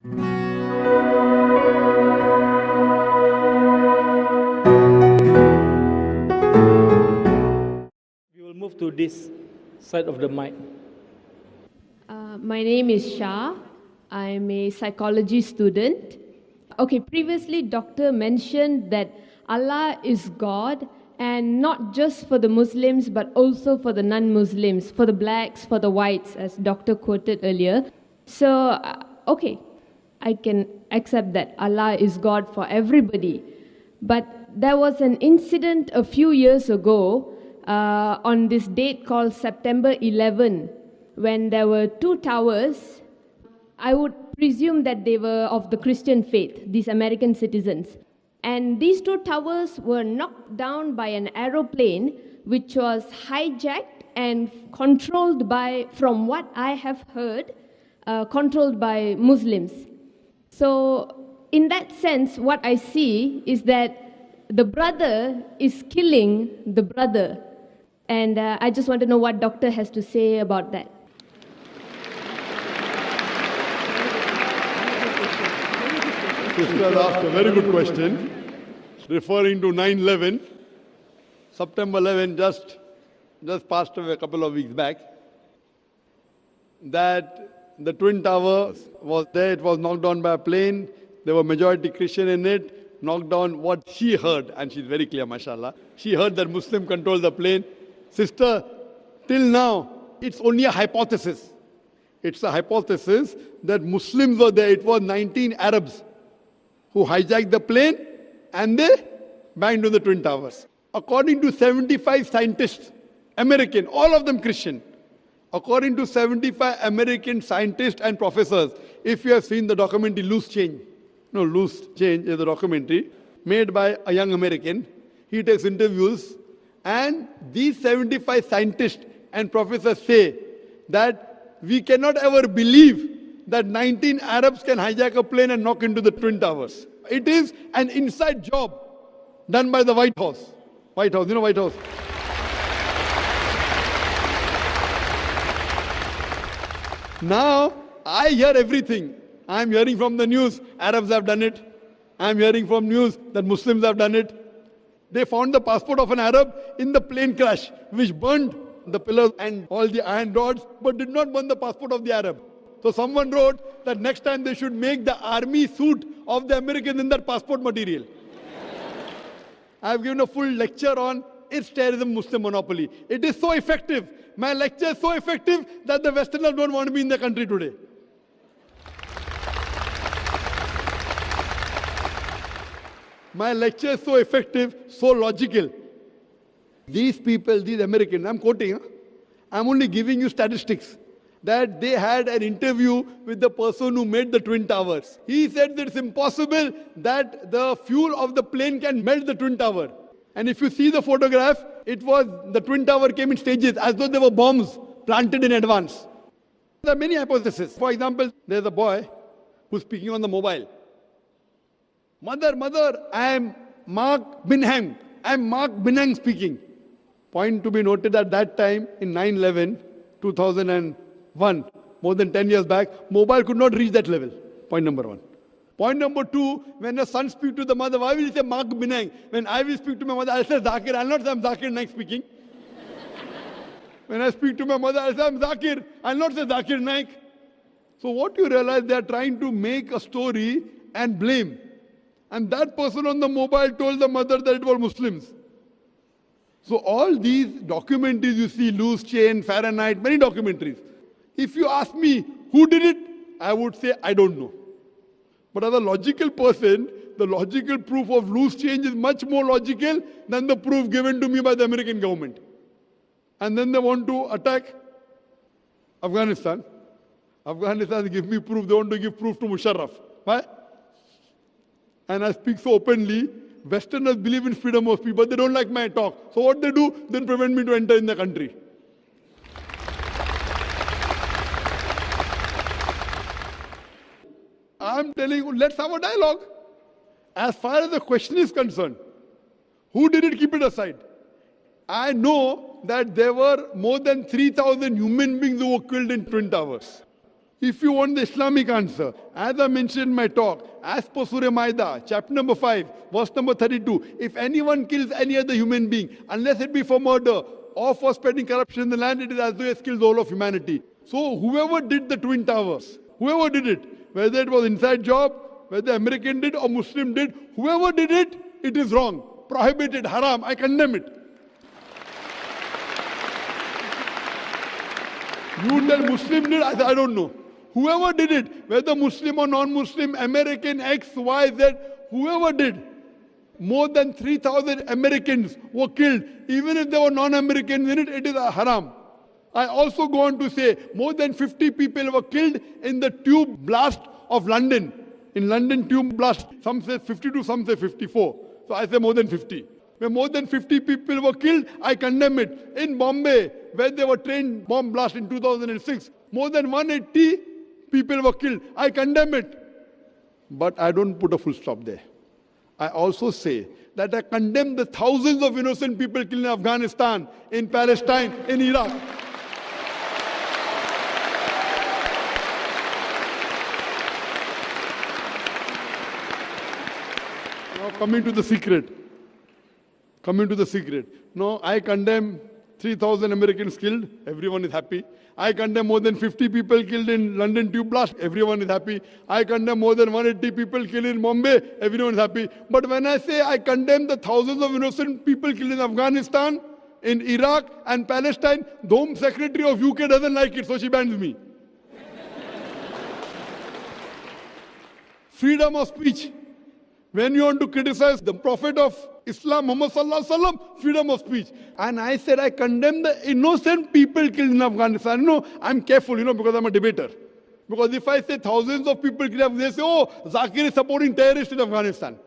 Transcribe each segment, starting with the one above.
We will move to this side of the mic. My name is Shah. I'm a psychology student. Okay, previously, Doctor mentioned that Allah is God, and not just for the Muslims, but also for the non-Muslims, for the blacks, for the whites, as Doctor quoted earlier. So, okay, I can accept that Allah is God for everybody. But there was an incident a few years ago on this date called September 11, when there were two towers. I would presume that they were of the Christian faith, these American citizens. And these two towers were knocked down by an aeroplane which was hijacked and controlled by, from what I have heard, controlled by Muslims. So, in that sense, what I see is that the brother is killing the brother. And I just want to know what Doctor has to say about that. Sister asked a very good question, referring to 9/11. September 11 just passed away a couple of weeks back. That the Twin Towers was there, it was knocked down by a plane. There were majority Christian in it, knocked down what she heard, and she's very clear, mashallah. She heard that Muslim controlled the plane. Sister, till now, it's only a hypothesis. It's a hypothesis that Muslims were there. It was 19 Arabs who hijacked the plane and they banged on the Twin Towers. According to 75 scientists, American, all of them Christian, according to 75 American scientists and professors, if you have seen the documentary Loose Change is a documentary made by a young American. He takes interviews, and these 75 scientists and professors say that we cannot ever believe that 19 Arabs can hijack a plane and knock into the Twin Towers. It is an inside job done by the White House. White House, you know White House? Now, I hear everything. I'm hearing from the news, Arabs have done it. I'm hearing from news that Muslims have done it. They found the passport of an Arab in the plane crash, which burned the pillars and all the iron rods, but did not burn the passport of the Arab. So someone wrote that next time they should make the army suit of the Americans in that passport material. I've given a full lecture on its terrorism Muslim monopoly. It is so effective. My lecture is so effective that the Westerners don't want to be in the country today. My lecture is so effective, so logical. These people, these Americans, I'm quoting, I'm only giving you statistics, that they had an interview with the person who made the Twin Towers. He said that it's impossible that the fuel of the plane can melt the Twin Tower. And if you see the photograph, it was, the Twin Tower came in stages as though there were bombs planted in advance. There are many hypotheses. For example, there's a boy who's speaking on the mobile. Mother, I am Mark Binham. I am Mark Binham speaking. Point to be noted at that time in 9/11, 2001, more than 10 years back, mobile could not reach that level. Point number one. Point number two, when a son speaks to the mother, why will he say Mark Binham? When I will speak to my mother, I'll say Zakir. I'll not say I'm Zakir Naik speaking. When I speak to my mother, I'll say I'm Zakir. I'll not say Zakir Naik. So what you realize, they are trying to make a story and blame. And that person on the mobile told the mother that it was Muslims. So all these documentaries you see, Loose Change, Fahrenheit, many documentaries. If you ask me who did it, I would say I don't know. But as a logical person, the logical proof of Loose Change is much more logical than the proof given to me by the American government. And then they want to attack Afghanistan. Afghanistan give me proof, they want to give proof to Musharraf. Why? And I speak so openly. Westerners believe in freedom of speech, but they don't like my talk. So what they do, then prevent me to enter in the country. I'm telling you, let's have a dialogue. As far as the question is concerned, who did it, keep it aside. I know that there were more than 3,000 human beings who were killed in Twin Towers. If you want the Islamic answer, as I mentioned in my talk, as per Surah Maida, chapter number 5, verse number 32, if anyone kills any other human being, unless it be for murder or for spreading corruption in the land, it is as though he has killed the whole of humanity. So whoever did the Twin Towers, whoever did it, whether it was inside job, whether American did or Muslim did, whoever did it, it is wrong, prohibited, haram, I condemn it. You tell Muslim did, I don't know. Whoever did it, whether Muslim or non-Muslim, American, X, Y, Z, whoever did, more than 3,000 Americans were killed. Even if there were non-Americans in it, it is a haram. I also go on to say, more than 50 people were killed in the tube blast of London. In London tube blast, some say 52, some say 54. So I say more than 50. Where more than 50 people were killed, I condemn it. In Bombay, where there were train bomb blast in 2006, more than 180 people were killed. I condemn it. But I don't put a full stop there. I also say that I condemn the thousands of innocent people killed in Afghanistan, in Palestine, in Iraq. Now coming to the secret. No, I condemn 3,000 Americans killed. Everyone is happy. I condemn more than 50 people killed in London tube blast. Everyone is happy. I condemn more than 180 people killed in Bombay. Everyone is happy. But when I say I condemn the thousands of innocent people killed in Afghanistan, in Iraq and Palestine, the Home Secretary of UK doesn't like it, so she bans me. Freedom of speech. When you want to criticize the Prophet of Islam, Muhammad Sallallahu Alaihi Wasallam, freedom of speech. And I said I condemn the innocent people killed in Afghanistan. No, I'm careful, because I'm a debater. Because if I say thousands of people killed, they say, oh, Zakir is supporting terrorists in Afghanistan.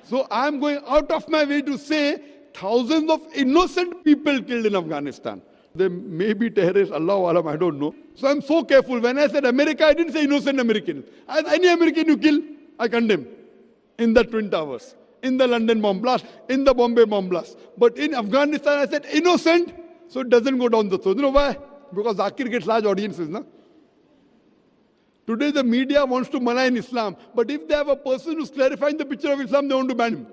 So I'm going out of my way to say thousands of innocent people killed in Afghanistan. They may be terrorists, Allahu Alam, I don't know. So I'm so careful. When I said America, I didn't say innocent Americans. As any American you kill, I condemn. In the Twin Towers, in the London bomb blast, in the Bombay bomb blast. But in Afghanistan, I said innocent, so it doesn't go down the throat. You know why? Because Zakir gets large audiences. Na? Today the media wants to malign Islam, but if they have a person who's clarifying the picture of Islam, they want to ban him.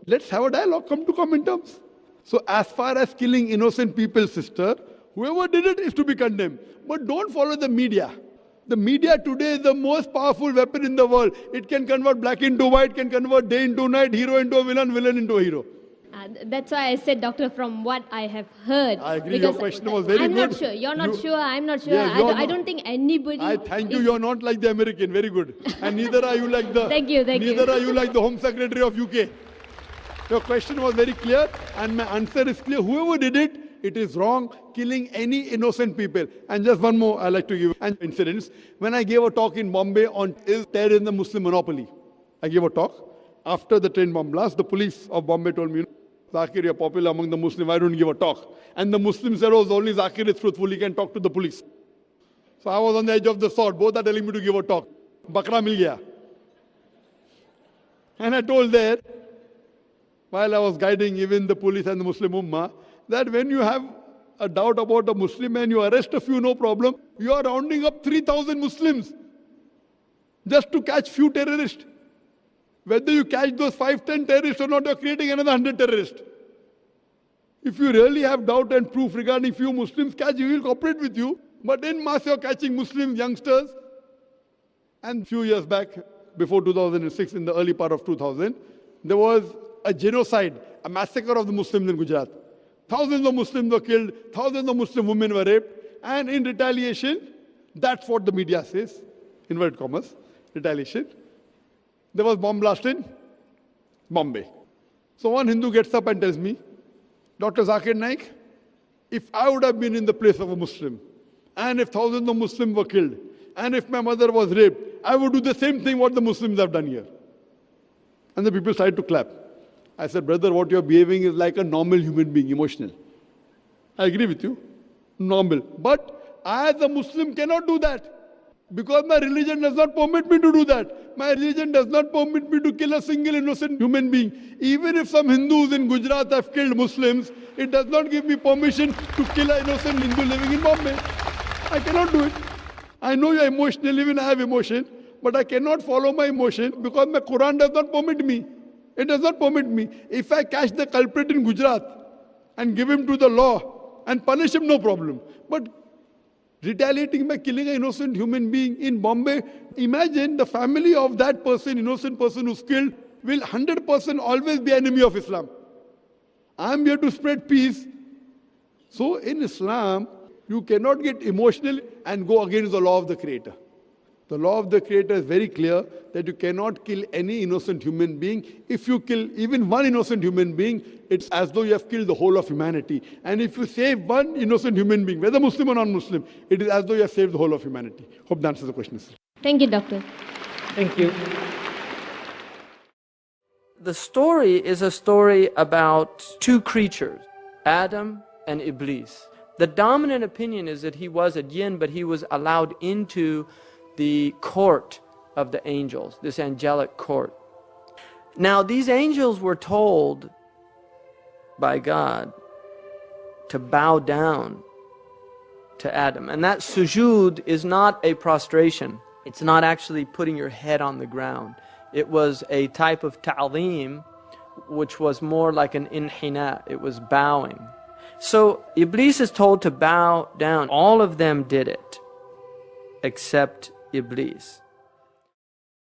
Let's have a dialogue, come to common terms. So as far as killing innocent people, sister, whoever did it is to be condemned. But don't follow the media. The media today is the most powerful weapon in the world. It can convert black into white, can convert day into night, hero into a villain, villain into a hero. That's why I said, Doctor, from what I have heard. I agree, your question was very I'm good. I'm not sure. You're not sure. I'm not sure. Yeah, I don't think anybody. I thank you. You're not like the American. Very good. And neither are you like the. Thank you. Neither are you like the Home Secretary of UK. Your question was very clear, and my answer is clear. Whoever did it, it is wrong, killing any innocent people. And just one more I like to give an incident. When I gave a talk in Bombay on is terrorism the Muslim monopoly, I gave a talk. After the train bomb blast, the police of Bombay told me, Zakir, you're popular among the Muslims, why don't you give a talk? And the Muslims said, oh, only Zakir is truthful, he can talk to the police. So I was on the edge of the sword. Both are telling me to give a talk. Bakra mil gaya. And I told there, while I was guiding even the police and the Muslim Ummah, that when you have a doubt about a Muslim and you arrest a few, no problem, you are rounding up 3,000 Muslims just to catch few terrorists. Whether you catch those 5-10 terrorists or not, you are creating another 100 terrorists. If you really have doubt and proof regarding few Muslims catch, we will cooperate with you. But in mass, you are catching Muslim youngsters. And few years back, before 2006, in the early part of 2000, there was a genocide, a massacre of the Muslims in Gujarat. Thousands of Muslims were killed, thousands of Muslim women were raped, and in retaliation, that's what the media says, inverted commas, retaliation, there was bomb blast in Bombay. So one Hindu gets up and tells me, Dr. Zakir Naik, if I would have been in the place of a Muslim, and if thousands of Muslims were killed, and if my mother was raped, I would do the same thing what the Muslims have done here. And the people started to clap. I said, brother, what you're behaving is like a normal human being, emotional. I agree with you, normal. But I as a Muslim cannot do that. Because my religion does not permit me to do that. My religion does not permit me to kill a single innocent human being. Even if some Hindus in Gujarat have killed Muslims, it does not give me permission to kill an innocent Hindu living in Bombay. I cannot do it. I know you're emotional, even I have emotion, but I cannot follow my emotion because my Quran does not permit me. It does not permit me. If I catch the culprit in Gujarat and give him to the law and punish him, no problem. But retaliating by killing an innocent human being in Bombay, imagine the family of that person, innocent person who's killed, will 100% always be enemy of Islam. I am here to spread peace. So in Islam, you cannot get emotional and go against the law of the Creator. The law of the Creator is very clear that you cannot kill any innocent human being. If you kill even one innocent human being, it's as though you have killed the whole of humanity. And if you save one innocent human being, whether Muslim or non-Muslim, it is as though you have saved the whole of humanity. Hope that answers the question. Thank you, Doctor. Thank you. The story is a story about two creatures, Adam and Iblis. The dominant opinion is that he was a jinn, but he was allowed into the court of the angels, this angelic court. Now, these angels were told by God to bow down to Adam. And that sujood is not a prostration. It's not actually putting your head on the ground. It was a type of ta'zeem, which was more like an inhina. It was bowing. So Iblis is told to bow down. All of them did it, except Iblis.